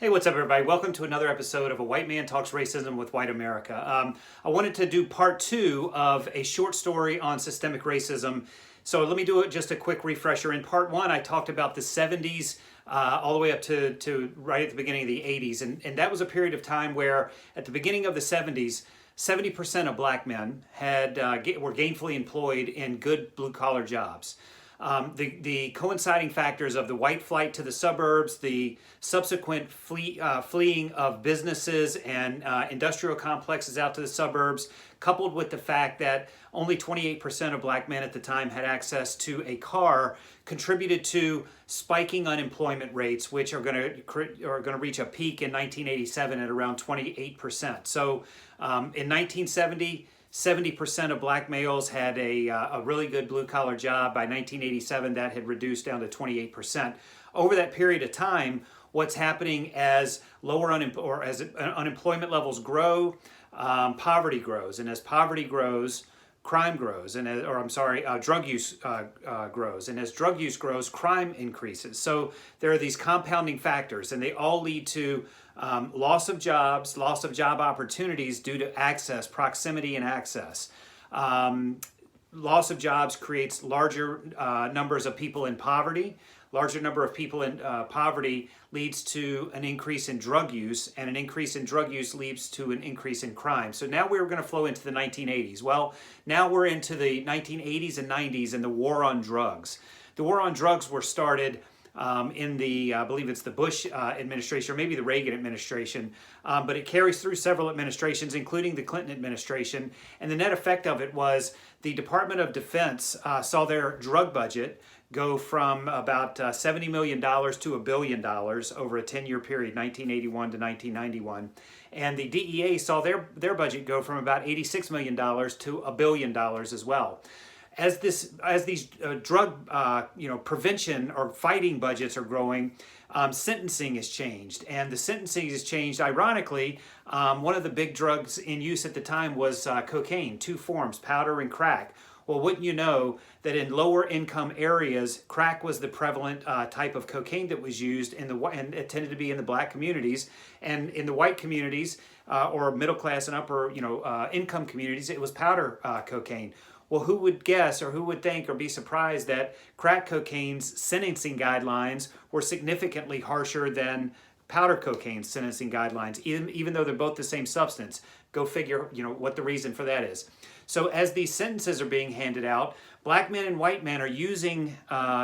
Hey, what's up, everybody? Welcome to another episode of A White Man Talks Racism with White America. I wanted to do part two of a short story on systemic racism. So let me do it just a quick refresher. In part one, I talked about the 70s all the way up to right at the beginning of the 80s. And that was a period of time where at the beginning of the 70s, 70% of black men were gainfully employed in good blue-collar jobs. The coinciding factors of the white flight to the suburbs, the subsequent fleeing of businesses and industrial complexes out to the suburbs, coupled with the fact that only 28% of black men at the time had access to a car, contributed to spiking unemployment rates, which are going to reach a peak in 1987 at around 28%. So in 1970, 70% of black males had a really good blue collar job. By 1987, that had reduced down to 28%. Over that period of time, what's happening as unemployment levels grow, poverty grows, and as poverty grows, crime grows, drug use grows, and as drug use grows, crime increases. So there are these compounding factors, and they all lead to loss of jobs, loss of job opportunities due to access, proximity, and access. Loss of jobs creates larger numbers of people in poverty. Larger number of people in poverty leads to an increase in drug use, and an increase in drug use leads to an increase in crime. So now we're going to flow into the 1980s. Well, now we're into the 1980s and 90s and the war on drugs. The war on drugs were started in the, I believe it's the Bush administration, or maybe the Reagan administration, but it carries through several administrations, including the Clinton administration. And the net effect of it was the Department of Defense saw their drug budget go from about $70 million to $1 billion over a 10-year period, 1981 to 1991. And the DEA saw their budget go from about $86 million to $1 billion as well. As these drug prevention or fighting budgets are growing, sentencing has changed, and the sentencing has changed. Ironically, one of the big drugs in use at the time was cocaine, two forms, powder and crack. Well, wouldn't you know that in lower income areas, crack was the prevalent type of cocaine that was used and it tended to be in the black communities, and in the white communities or middle class and upper income communities, it was powder cocaine. Well, who would guess or who would think or be surprised that crack cocaine's sentencing guidelines were significantly harsher than powder cocaine's sentencing guidelines, even though they're both the same substance? Go figure, what the reason for that is. So as these sentences are being handed out, black men and white men are using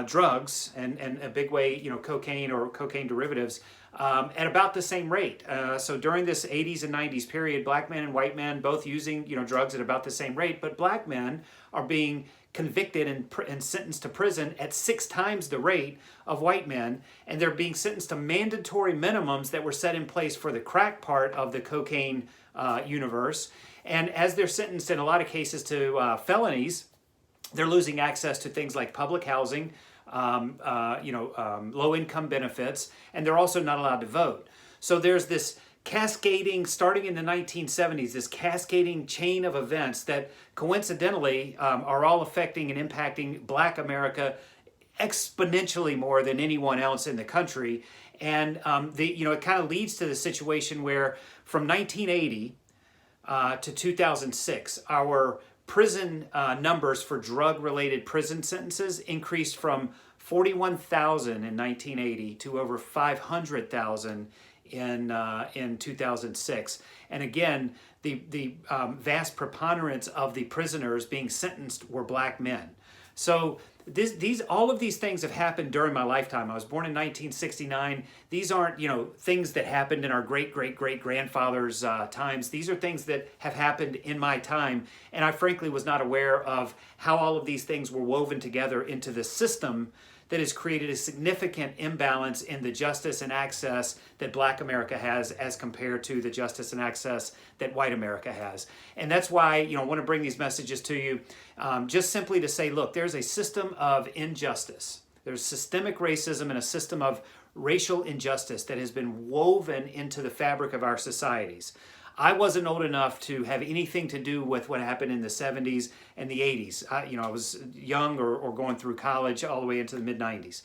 drugs and a big way, cocaine or cocaine derivatives at about the same rate. So during this 80s and 90s period, black men and white men both using drugs at about the same rate, but black men are being convicted and sentenced to prison at 6 times the rate of white men, and they're being sentenced to mandatory minimums that were set in place for the crack part of the cocaine universe. And as they're sentenced in a lot of cases to felonies, they're losing access to things like public housing, low-income benefits, and they're also not allowed to vote. So there's this cascading, starting in the 1970s, this cascading chain of events that coincidentally are all affecting and impacting black America exponentially more than anyone else in the country. And it kind of leads to the situation where from 1980 to 2006, our prison numbers for drug-related prison sentences increased from 41,000 in 1980 to over 500,000 in 2006. And again, the vast preponderance of the prisoners being sentenced were black men. So all of these things have happened during my lifetime. I was born in 1969. These aren't, things that happened in our great-great-great-grandfather's times. These are things that have happened in my time, and I frankly was not aware of how all of these things were woven together into the system that has created a significant imbalance in the justice and access that black America has as compared to the justice and access that white America has. And that's why, I want to bring these messages to you just simply to say, look, there's a system of injustice. There's systemic racism and a system of racial injustice that has been woven into the fabric of our societies. I wasn't old enough to have anything to do with what happened in the 70s and the 80s. I was young or going through college all the way into the mid-90s.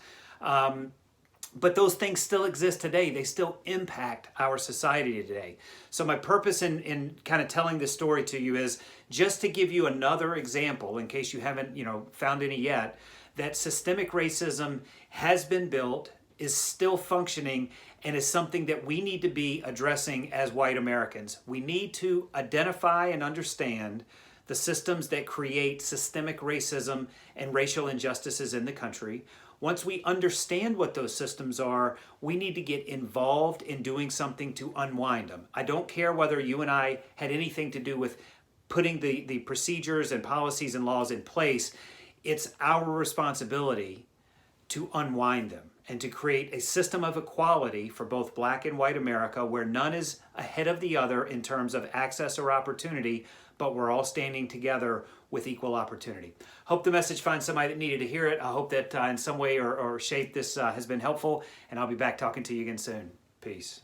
But those things still exist today. They still impact our society today. So my purpose in kind of telling this story to you is just to give you another example, in case you haven't, found any yet, that systemic racism has been built, is still functioning, and is something that we need to be addressing as white Americans. We need to identify and understand the systems that create systemic racism and racial injustices in the country. Once we understand what those systems are, we need to get involved in doing something to unwind them. I don't care whether you and I had anything to do with putting the procedures and policies and laws in place. It's our responsibility to unwind them and to create a system of equality for both Black and white America where none is ahead of the other in terms of access or opportunity, but we're all standing together with equal opportunity. Hope the message finds somebody that needed to hear it. I hope that in some way or shape this has been helpful, and I'll be back talking to you again soon. Peace.